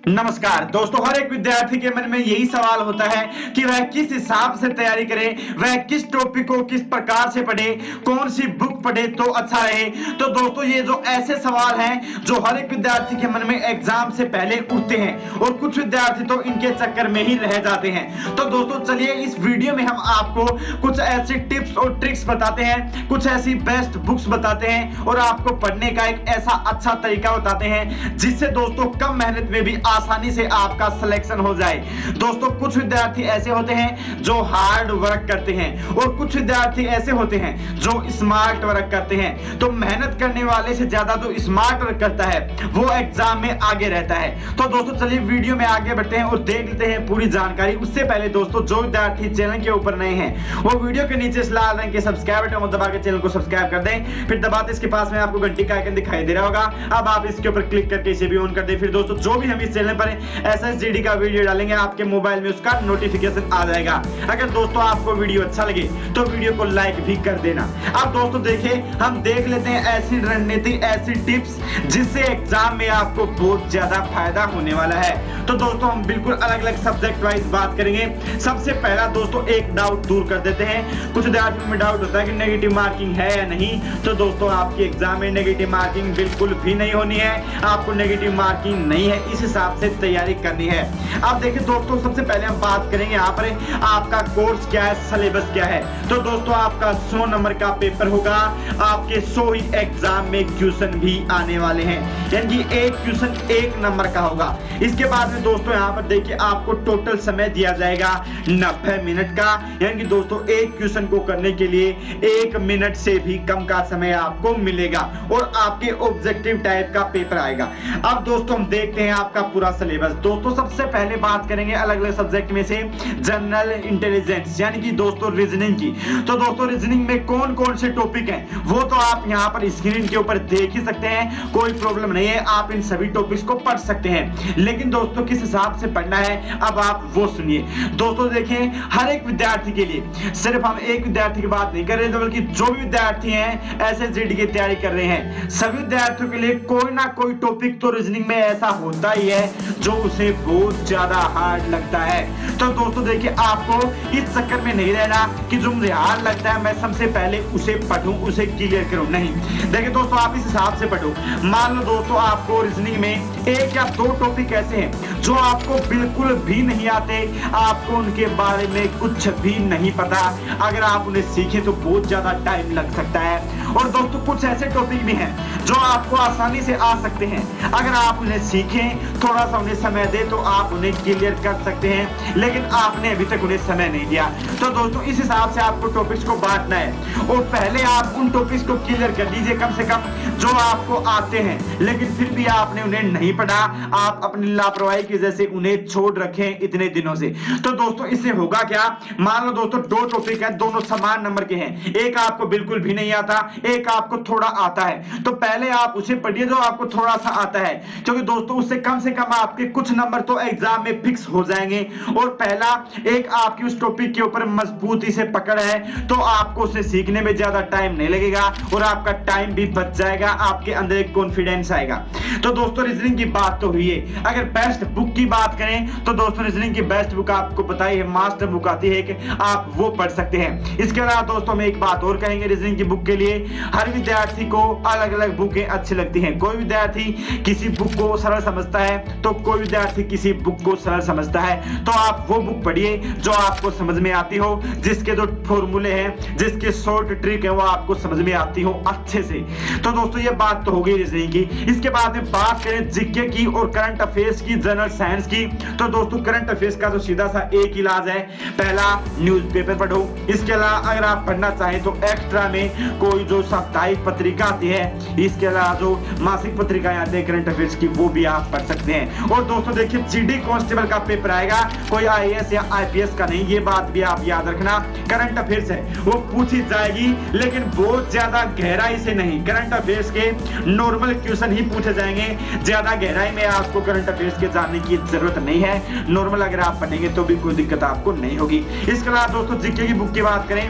नमस्कार दोस्तों, हर एक विद्यार्थी के मन में यही सवाल होता है कि वह किस हिसाब से तैयारी करे, वह किस टॉपिक को किस प्रकार से पढ़े, कौन सी बुक पढ़े तो अच्छा रहे। तो दोस्तों ये जो ऐसे सवाल हैं जो हर एक विद्यार्थी के मन में एग्जाम से पहले उठते हैं और कुछ विद्यार्थी तो इनके चक्कर में ही रह जाते हैं। तो दोस्तों चलिए इस वीडियो में हम आपको कुछ ऐसी टिप्स और ट्रिक्स बताते हैं, कुछ ऐसी बेस्ट बुक्स बताते हैं और आपको पढ़ने का एक ऐसा अच्छा तरीका बताते हैं जिससे दोस्तों कम मेहनत में भी आसानी से आपका सिलेक्शन हो जाए। दोस्तों कुछ विद्यार्थी ऐसे होते हैं जो हार्ड वर्क करते हैं और कुछ विद्यार्थी ऐसे होते हैं जो स्मार्ट वर्क करते हैं। तो मेहनत करने वाले से ज्यादा जो स्मार्ट वर्क करता है वो एग्जाम में आगे रहता है। तो दोस्तों चलिए वीडियो में आगे बढ़ते हैं और देख लेते हैं पूरी जानकारी। उससे पहले दोस्तों जो विद्यार्थी चैनल के ऊपर नए हैं वो वीडियो के नीचे लाल रंग के सब्सक्राइब बटन को दबा के चैनल को सब्सक्राइब कर दें, फिर दबाते इसके पास में आपको घंटी का आइकन दिखाई दे रहा होगा। अब आप इसके ऊपर क्लिक करके इसे भी ऑन कर दें। फिर दोस्तों जो भी हम इस चैनल पर SSGD का वीडियो डालेंगे आपके मोबाइल में उसका नोटिफिकेशन आ जाएगा। अगर दोस्तों आपको वीडियो अच्छा लगे तो वीडियो को लाइक भी कर देना। अब दोस्तों देखिए हम देख लेते हैं ऐसी रणनीति, ऐसी टिप्स जिससे एग्जाम में आपको बहुत ज्यादा फायदा होने वाला है। तो दोस्तों हम बिल्कुल अलग अलग सब्जेक्ट वाइज बात करेंगे। सबसे पहला दोस्तों एक डाउट दूर कर देते हैं। कुछ विद्यार्थियों में डाउट होता है कि नेगेटिव मार्किंग है या नहीं। तो दोस्तों आपकी एग्जाम में नेगेटिव मार्किंग बिल्कुल भी नहीं होनी है। आपको नेगेटिव मार्किंग नहीं है, इस हिसाब से तैयारी करनी है। अब देखिए दोस्तों सबसे पहले हम बात करेंगे यहाँ पर आपका कोर्स क्या है, सिलेबस क्या है। तो दोस्तों आपका 100 नंबर का पेपर होगा। आपके 100 ही एग्जाम में क्वेश्चन भी आने वाले हैं, यानी कि एक क्वेश्चन 1 नंबर का होगा। इसके बाद में दोस्तों यहाँ पर देखिए आपको टोटल समय दिया जाएगा 90 मिनट का, यानी कि दोस्तों एक क्वेश्चन को करने के लिए 1 मिनट से भी कम का समय आपको मिलेगा और आपके ऑब्जेक्टिव टाइप का पेपर आएगा। अब दोस्तों हम देखते हैं आपका पूरा सिलेबस। दोस्तों सबसे पहले बात करेंगे अलग अलग सब्जेक्ट में से जनरल इंटेलिजेंस यानी कि दोस्तों रीजनिंग की। तो दोस्तों रीजनिंग में कौन कौन से टॉपिक हैं वो तो आप यहाँ पर स्क्रीन के ऊपर देख ही सकते हैं, कोई प्रॉब्लम नहीं है, आप इन सभी टॉपिक्स को पढ़ सकते हैं। लेकिन दोस्तों किस हिसाब से पढ़ना है अब आप वो सुनिए। दोस्तों देखें हर एक विद्यार्थी के लिए, सिर्फ हम एक विद्यार्थी की बात नहीं कर रहे बल्कि जो भी विद्यार्थी हैं SSGD की तैयारी कर रहे हैं सभी विद्यार्थियों के लिए कोई ना कोई टॉपिक तो रीजनिंग में ऐसा होता ही है जो उसे बहुत ज्यादा हार्ड लगता है। तो दोस्तों देखिए आपको इस चक्कर में नहीं रहना कि जो मुझे हार्ड लगता है मैं सबसे पहले उसे पढ़ूं, उसे क्लियर करूं। नहीं, देखिए दोस्तों आप इस हिसाब से पढ़ो। मान लो दोस्तों आपको रीजनिंग में 1 या 2 टॉपिक ऐसे हैं जो आपको बिल्कुल भी नहीं आते, आपको उनके बारे में कुछ भी नहीं पता। अगर आप उन्हें सीखें तो बहुत ज्यादा टाइम लग सकता है। और दोस्तों कुछ ऐसे टॉपिक भी हैं जो आपको आसानी से आ सकते हैं, अगर आप उन्हें सीखें, थोड़ा सा उन्हें समय दे तो आप उन्हें क्लियर कर सकते हैं, लेकिन आपने अभी तक उन्हें समय नहीं दिया। तो दोस्तों इस हिसाब से आपको टॉपिक्स को बांटना है और पहले आप उन टॉपिक्स को क्लियर कर लीजिए कम से कम जो आपको आते हैं, लेकिन फिर भी आपने उन्हें नहीं पढ़ा, आप अपनी लापरवाही की वजह से उन्हें छोड़ रखे इतने दिनों से। तो दोस्तों इससे होगा क्या, मान लो दोस्तों 2 टॉपिक है, दोनों समान नंबर के हैं, एक आपको बिल्कुल भी नहीं आता, एक आपको थोड़ा आता है। तो पहले आप उसे पढ़िए जो आपको थोड़ा सा आता है, क्योंकि दोस्तों उससे कम से कम आपके कुछ नंबर तो एग्जाम में फिक्स हो जाएंगे। और पहला एक आपकी उस टॉपिक के ऊपर मजबूती से पकड़ है तो आपको उसे सीखने में ज्यादा टाइम नहीं लगेगा और आपका टाइम भी बच जाएगा, आपके अंदर एक कॉन्फिडेंस आएगा। तो दोस्तों रीजनिंग की बात तो हुई है। अगर बेस्ट बुक की बात करें तो दोस्तों रीजनिंग की बेस्ट बुक आपको बताई है, मास्टर बुक आती है कि आप वो पढ़ सकते हैं। इसके अलावा दोस्तों हम एक बात और कहेंगे रीजनिंग की बुक के लिए, हर विद्यार्थी को अलग अलग बुकें अच्छी लगती हैं। कोई विद्यार्थी किसी बुक को सरल समझता है तो कोई विद्यार्थी किसी बुक को सरल समझता है। तो आप वो बुक पढ़िए जो आपको समझ में आती हो, जिसके जो फॉर्मूले हैं, जिसके शॉर्ट ट्रिक है वो आपको समझ में आती हो अच्छे से। तो दोस्तों ये बात तो हो गई रीजनिंग की। इसके बाद में बात करें जीके की और करंट अफेयर्स की, जनरल साइंस की। तो दोस्तों करंट अफेयर्स का तो सीधा सा एक इलाज है, पहला न्यूज़पेपर पढ़ो। इसके अलावा अगर आप पढ़ना चाहें तो एक्स्ट्रा में कोई जो साप्ताहिक पत्रिका आती है, इसके अलावा जो मासिक पत्रिकाएं आती है करंट अफेयर्स की वो भी आप पढ़ सकते हैं। और दोस्तों देखिए जीडी कांस्टेबल का पेपर आएगा, कोई IAS या IPS का नहीं, ये बात भी आप याद रखना। करंट अफेयर्स है वो पूछी जाएगी लेकिन बहुत ज्यादा गहराई से नहीं, करंट अफेयर्स के नॉर्मल क्वेश्चन ही पूछे जाएंगे, ज्यादा गहराई में आपको करंट अफेयर्स के जानने की जरूरत नहीं है। नॉर्मल अगर आप पढ़ेंगे तो भी कोई दिक्कत आपको नहीं होगी। इसके अलावा दोस्तों जीके की बुक की बात करें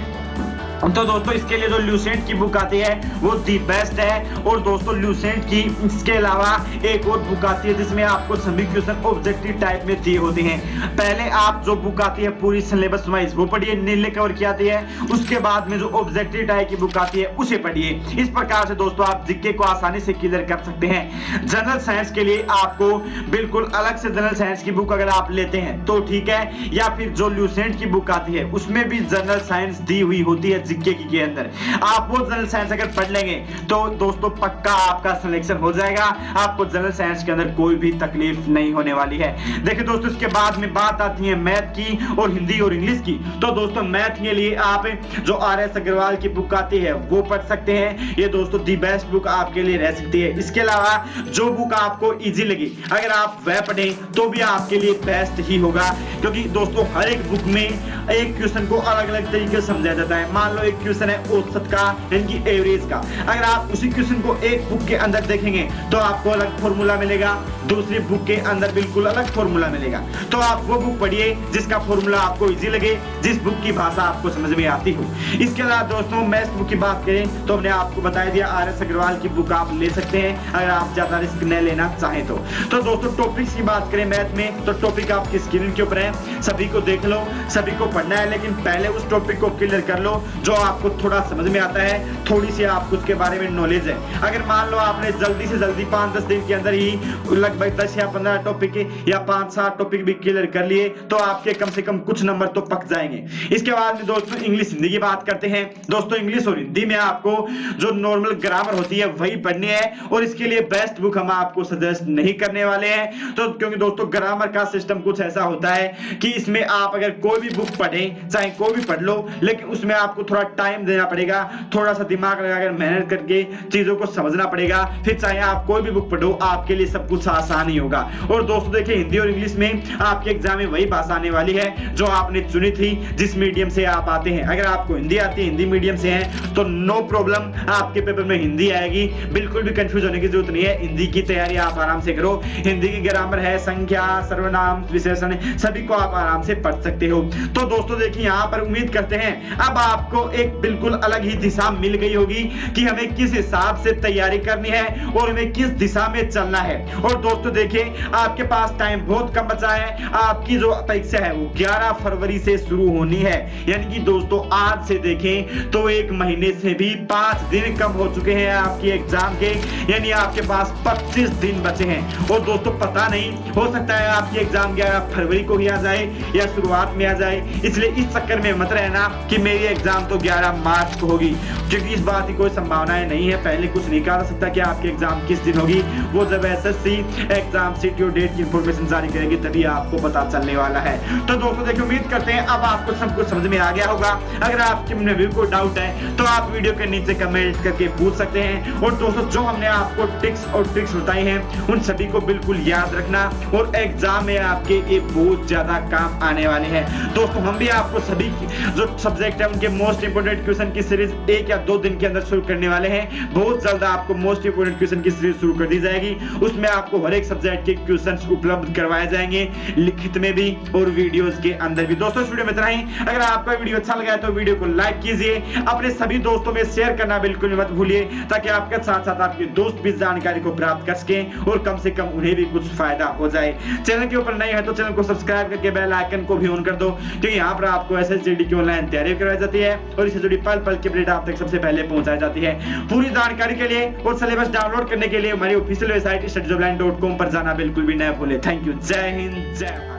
तो दोस्तों इसके लिए जो ल्यूसेंट की बुक आती है वो दी बेस्ट है। और दोस्तों ल्यूसेंट की इसके अलावा एक और बुक आती है जिसमें आपको सभी क्वेश्चन ऑब्जेक्टिव टाइप में दिए होते हैं। पहले आप जो बुक आती है पूरी सिलेबस वाइज वो पढ़िए, नीले कवर की आती है, उसके बाद में जो ऑब्जेक्टिव टाइप की बुक आती है उसे पढ़िए। इस प्रकार से दोस्तों आप जीके को आसानी से क्लियर कर सकते हैं। जनरल साइंस के लिए आपको बिल्कुल अलग से जनरल साइंस की बुक अगर आप लेते हैं तो ठीक है, या फिर जो ल्यूसेंट की बुक आती है उसमें भी जनरल साइंस दी हुई होती है जीके के अंदर। आप वो जनरल साइंस अगर पढ़ लेंगे तो दोस्तों पक्का आपका सिलेक्शन हो जाएगा, आपको जनरल साइंस के अंदर कोई भी तकलीफ नहीं होने वाली है। देखिए दोस्तों इसके बाद में बात आती है मैथ की और हिंदी और इंग्लिश की। तो दोस्तों मैथ के लिए आप जो आर.एस. अग्रवाल की बुक आती है वो पढ़ सकते हैं, ये दोस्तों दी बेस्ट बुक आपके लिए रह सकती है। इसके अलावा जो बुक आपको इजी लगी अगर आप वह पढ़ें तो भी आपके लिए बेस्ट ही होगा, क्योंकि दोस्तों हर एक बुक में एक क्वेश्चन को अलग अलग तरीके से समझाया जाता है। मान लो एक क्वेश्चन है औसत का यानी कि एवरेज का, अगर आप उसी क्वेश्चन को एक बुक के अंदर देखेंगे तो आपको अलग फॉर्मूला मिलेगा, दूसरी बुक के अंदर बिल्कुल अलग फॉर्मूला मिलेगा। तो आप वो बुक पढ़िए जिसका फॉर्मूला आपको इजी लगे, जिस बुक की भाषा आपको समझ में आती हो। इसके अलावा दोस्तों मैथ्स बुक की बात करें तो हमने आपको बता दिया आर.एस. अग्रवाल की बुक आप ले सकते हैं अगर आप ज्यादा रिस्क न लेना चाहें तो। दोस्तों टॉपिक्स की बात करें मैथ में तो टॉपिक आपकी स्क्रीन के ऊपर है, सभी को देख लो, सभी को पढ़ना है, लेकिन पहले उस टॉपिक को क्लियर कर लो जो आपको थोड़ा समझ में आता है, थोड़ी सी आपको उसके बारे में नॉलेज है। अगर मान लो आपने जल्दी से जल्दी 5-10 दिन के अंदर ही लगभग 10 या 15 टॉपिक या 5-7 टॉपिक भी क्लियर कर लिए तो आपके कम से कम कुछ नंबर तो पक जाएंगे। इसके बाद में दोस्तों इंग्लिश हिंदी की बात करते हैं। दोस्तों इंग्लिश और हिंदी में आपको जो नॉर्मल ग्रामर होती है वही पढ़नी है, और इसके लिए बेस्ट बुक हम आपको सजेस्ट नहीं करने वाले हैं। तो क्योंकि दोस्तों ग्रामर का सिस्टम कुछ ऐसा होता है कि इसमें आप अगर कोई भी बुक पढ़ें चाहे कोई भी पढ़ लो, लेकिन उसमें आपको थोड़ा टाइम देना पड़ेगा, थोड़ा सा दिमाग लगाकर मेहनत करके चीजों को समझना पड़ेगा, फिर चाहे आप कोई भी बुक पढ़ो आपके लिए सब कुछ आसान ही होगा। और दोस्तों देखिए हिंदी और इंग्लिश में आपके एग्जाम में वही भाषा आने वाली है जो आपने चुनी थी, जिस मीडियम से आप आते हैं। अगर आपको हिंदी आती है, हिंदी मीडियम से है तो नो प्रॉब्लम, आपके पेपर में हिंदी आएगी, बिल्कुल भी कंफ्यूज होने की जरूरत नहीं है। हिंदी की तैयारी आप आराम से करो, हिंदी की ग्रामर है, संख्या, सर्वनाम, विशेषण सभी को आप आराम से पढ़ सकते हो। तो दोस्तों देखिए यहाँ पर उम्मीद करते हैं अब आपको एक बिल्कुल अलग ही दिशा मिल गई होगी कि हमें किस हिसाब से तैयारी करनी है और हमें किस दिशा में चलना है। और दोस्तों देखिए आपके पास टाइम बहुत कम बचा है, आपकी जो परीक्षा है वो 11 फरवरी से शुरू होनी है, यानी कि दोस्तों आज से देखें तो एक महीने से भी 5 दिन कम हो चुके हैं आपकी एग्जाम के, यानी आपके पास 25 दिन बचे हैं। और दोस्तों पता नहीं हो सकता है आपकी एग्जाम 11 फरवरी को ही आ जाए या शुरुआत में आ जाए, इसलिए इस चक्कर में मत रहना कि मेरी एग्जाम तो 11 मार्च को होगी, क्योंकि इस बात की कोई संभावनाएं नहीं है। पहले कुछ नहीं कहा जा सकता कि आपकी एग्जाम किस दिन होगी, वो जब एसएससी एग्जाम शेड्यूल डेट की इंफॉर्मेशन जारी करेगी तभी आपको पता चलने वाला है। तो दोस्तों देखिए उम्मीद करते हैं अब आपको सब कुछ समझ में आ गया होगा। अगर आपके मन में कोई डाउट है तो आप वीडियो के नीचे कमेंट करके पूछ सकते हैं। और दोस्तों जो हमने आपको टिप्स और ट्रिक्स बताई हैं उन सभी को बिल्कुल याद रखना, और एग्जाम में आपके ये बहुत ज्यादा काम आने वाले हैं। दोस्तों हम भी आपको सभी जो सब्जेक्ट है उनके मोस्ट इंपोर्टेंट क्वेश्चन की सीरीज 1 या 2 दिन के अंदर शुरू करने वाले हैं। बहुत जल्द आपको मोस्ट इंपोर्टेंट क्वेश्चन की सीरीज शुरू कर दी जाएगी, उसमें आपको हर एक सब्जेक्ट के क्वेश्चंस उपलब्ध करवाए जाएंगे, लिखित में भी और वीडियोस के अंदर भी। दोस्तों इस वीडियो में इतना ही। अगर आपका वीडियो अच्छा लगा है तो वीडियो को लाइक कीजिए, अपने सभी दोस्तों में शेयर करना बिल्कुल मत भूलिए, ताकि आपके साथ साथ आपके दोस्त भी जानकारी को प्राप्त कर सकें और कम से कम उन्हें भी कुछ फायदा हो जाए। चैनल के ऊपर नए हैं तो चैनल को सब्सक्राइब करके बेल आइकन को भी ऑन कर दो, क्योंकि यहाँ पर आपको एसएससीडी की ऑनलाइन तैयारी करवाई जाती है और इससे जुड़ी पल पल की अपडेट आप तक सबसे पहले पहुंचाई जाती है। पूरी जानकारी के लिए और सिलेबस डाउनलोड करने के लिए हमारी ऑफिशियल वेबसाइट studyjoblind.com पर जाना बिल्कुल भी न भूलें। Thank you. जय हिंद, जय भारत।